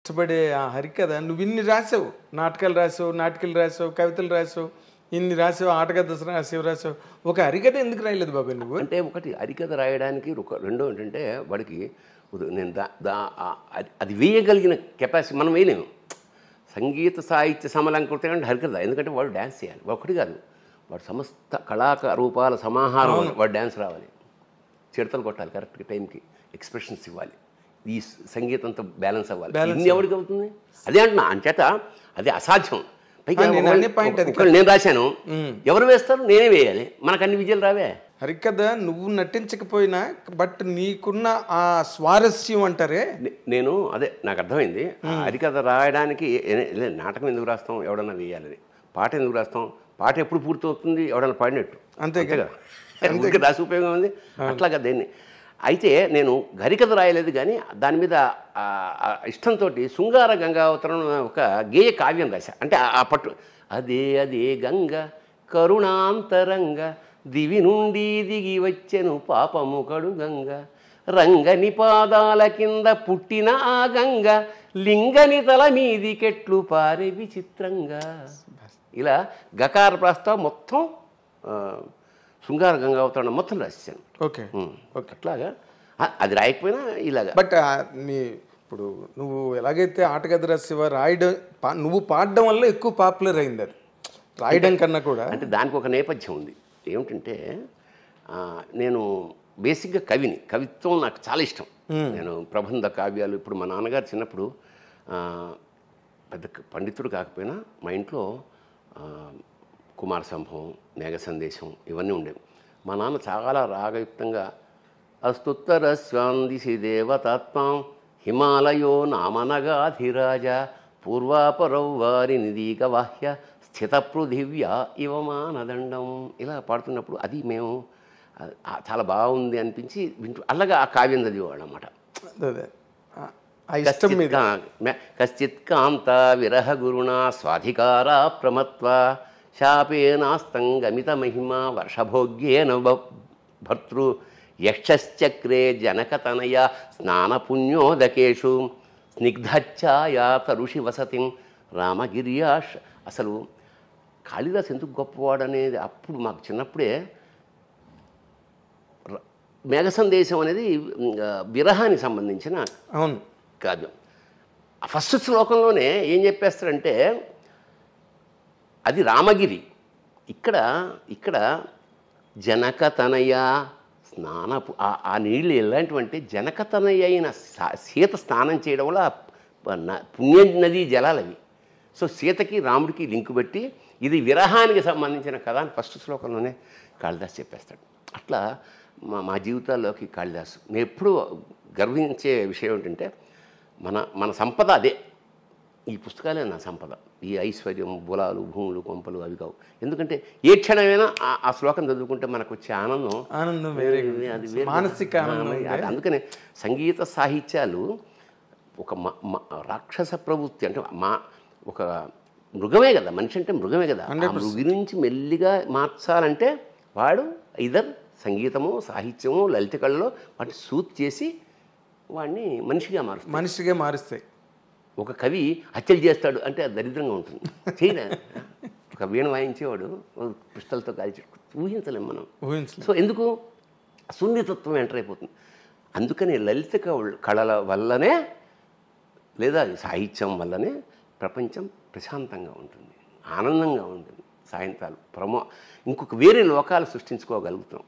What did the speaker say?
ఇష్టపడే ఆ హరికథ నువ్వు ఇన్ని రాసావు, నాటకాలు రాసావు, కవితలు రాసావు, ఇన్ని రాసావు, ఆటకథ రాసావు, ఒక హరికథ ఎందుకు రాయలేదు బాబాయ్ నువ్వు? అంటే ఒకటి హరికథ రాయడానికి రెండో ఏంటంటే వాడికి నేను అది వేయగలిగిన కెపాసిటీ మనం వేయలేము. సంగీత సాహిత్య సమలంకృతం అంటే హరికథ, ఎందుకంటే వాడు డ్యాన్స్ చేయాలి. ఒకటి కాదు, వాడు సమస్త కళారూపాల సమాహారం, వాడు డ్యాన్స్ రావాలి, చిడతలు కొట్టాలి, కరెక్ట్గా టైంకి ఎక్స్ప్రెషన్స్ ఇవ్వాలి, ఈ సంగీతంతో బ్యాలెన్స్ అవ్వాలి. ఇన్ని ఎవరికి అవుతుంది? అదే అంటున్నా. అంచేత అది అసాధ్యం. పైగా నేను రాశాను, ఎవరు వేస్తారు? నేనే వేయాలి. మనకు అన్ని విజయాలు రావే. హరికథ నువ్వు నటించకపోయినా బట్ నీకున్న ఆ స్వారస్యం అంటారే, నేను అదే నాకు అర్థమైంది. హరికథ రాయడానికి నాటకం ఎందుకు రాస్తాం? ఎవడన్నా వేయాలని. పాట ఎందుకు రాస్తాం? పాట ఎప్పుడు పూర్తవుతుంది? ఎవడన్నా పాడినట్టు. అంతే కదా, రాసి ఉపయోగం ఉంది. అట్లాగా దేన్ని అయితే నేను హరికథ రాయలేదు, కానీ దాని మీద ఇష్టంతో శృంగార గంగావతరం ఒక గేయ కావ్యం రాశా. అంటే ఆ పట్టు అదే అదే గంగ కరుణాంతరంగ దివి నుండి దిగి వచ్చెను పాపము కడు గంగ రంగని పాదాల కింద పుట్టిన ఆ గంగ లింగని తల మీది కెట్లు పారే విచిత్రంగా. ఇలా గకార ప్రస్తావం మొత్తం శృంగార గంగావతరణ మొత్తం రాశాను. ఓకే, అట్లాగా అది రాయకపోయినా ఇలాగా. బట్ ఇప్పుడు నువ్వు ఎలాగైతే ఆటకథ రాసేవా, రాయడం నువ్వు పాడడం వల్ల ఎక్కువ పాపులర్ అయింది. అది రాయడం కన్నా కూడా. అంటే దానికి ఒక నేపథ్యం ఉంది. ఏమిటంటే నేను బేసిక్గా కవిని, కవిత్వం నాకు చాలా ఇష్టం. నేను ప్రబంధ కావ్యాలు, ఇప్పుడు మా నాన్నగారు చిన్నప్పుడు పెద్ద పండితుడు కాకపోయినా మా ఇంట్లో కుమార సంభవం, మేఘ సందేశం ఇవన్నీ ఉండేవి. మా నాన్న చాలా రాగయుక్తంగా అస్తుత్తర స్వాందిసి దేవతాత్మాం హిమాలయో నామనగాధిరాజ పూర్వాపరౌ వారి నిదీక వాహ్య స్థిత పృథివ్యా ఇవమానదండం ఇలా పాడుతున్నప్పుడు అది మేము చాలా బాగుంది అనిపించి వింటూ అలాగా ఆ కావ్యం చదివేవాడు అన్నమాట. కశ్చిత్ కాంత విరహ గురుణా స్వాధికారా ప్రమత్వ శాపేనాస్తం గమిత మహిమ వర్షభోగ్యేన భర్తృ యక్షశ్చక్రే జనకతనయ స్నానపుణ్యోదకేషు స్నిగ్ధఛాయా తరుషి వసతిం రామగిర్యాష్. అసలు కాళిదాస్ ఎందుకు గొప్పవాడు అనేది అప్పుడు మాకు చిన్నప్పుడే. మేఘ సందేశం అనేది విరహానికి సంబంధించిన కావ్యం. ఫస్ట్ శ్లోకంలోనే ఏం చెప్పేస్తారంటే అది రామగిరి. ఇక్కడ జనకతనయ స్నానపు ఆ నీళ్ళు ఎలాంటివంటే జనకతనయ అయిన సీత స్నానం చేయడం వల్ల పుణ్య నదీ జలాలు అవి. సో సీతకి రాముడికి లింకు పెట్టి ఇది విరహానికి సంబంధించిన కథ అని ఫస్ట్ శ్లోకంలోనే కాళిదాస్ చెప్పేస్తాడు. అట్లా మా జీవితాల్లోకి కాళిదాసు. నేను ఎప్పుడూ గర్వించే విషయం ఏంటంటే మన సంపద అదే. ఈ పుస్తకాలే నా సంపద. ఈ ఐశ్వర్యం, బులాలు, భూములు, కొంపలు అవి కావు. ఎందుకంటే ఏ క్షణమైనా ఆ శ్లోకం చదువుకుంటే మనకు వచ్చే ఆనందం వేరే, మానసిక ఆనందం. అందుకనే సంగీత సాహిత్యాలు ఒక రాక్షస ప్రవృత్తి, అంటే ఒక మృగమే కదా. మనిషి అంటే మృగమే కదా. ఆ మృగి నుంచి మెల్లిగా మార్చాలంటే వాడు ఇదర్ సంగీతము, సాహిత్యము, లలిత కళలో వాటిని సూట్ చేసి వాడిని మనిషిగా మారుస్తాయి. ఒక కవి హత్యలు చేస్తాడు అంటే అది దరిద్రంగా ఉంటుంది. చేయలే. ఒక వీణ వాయించేవాడు పిస్టల్తో కాల్చి ఊహించలేము మనం. సో ఎందుకు సున్నితత్వం ఎంటర్ అయిపోతుంది. అందుకని లలిత కళల వల్లనే లేదా సాహిత్యం వల్లనే ప్రపంచం ప్రశాంతంగా ఉంటుంది, ఆనందంగా ఉంటుంది. సాయంత్రాలు ఇంకొక వేరే లోకాలు సృష్టించుకోగలుగుతాం.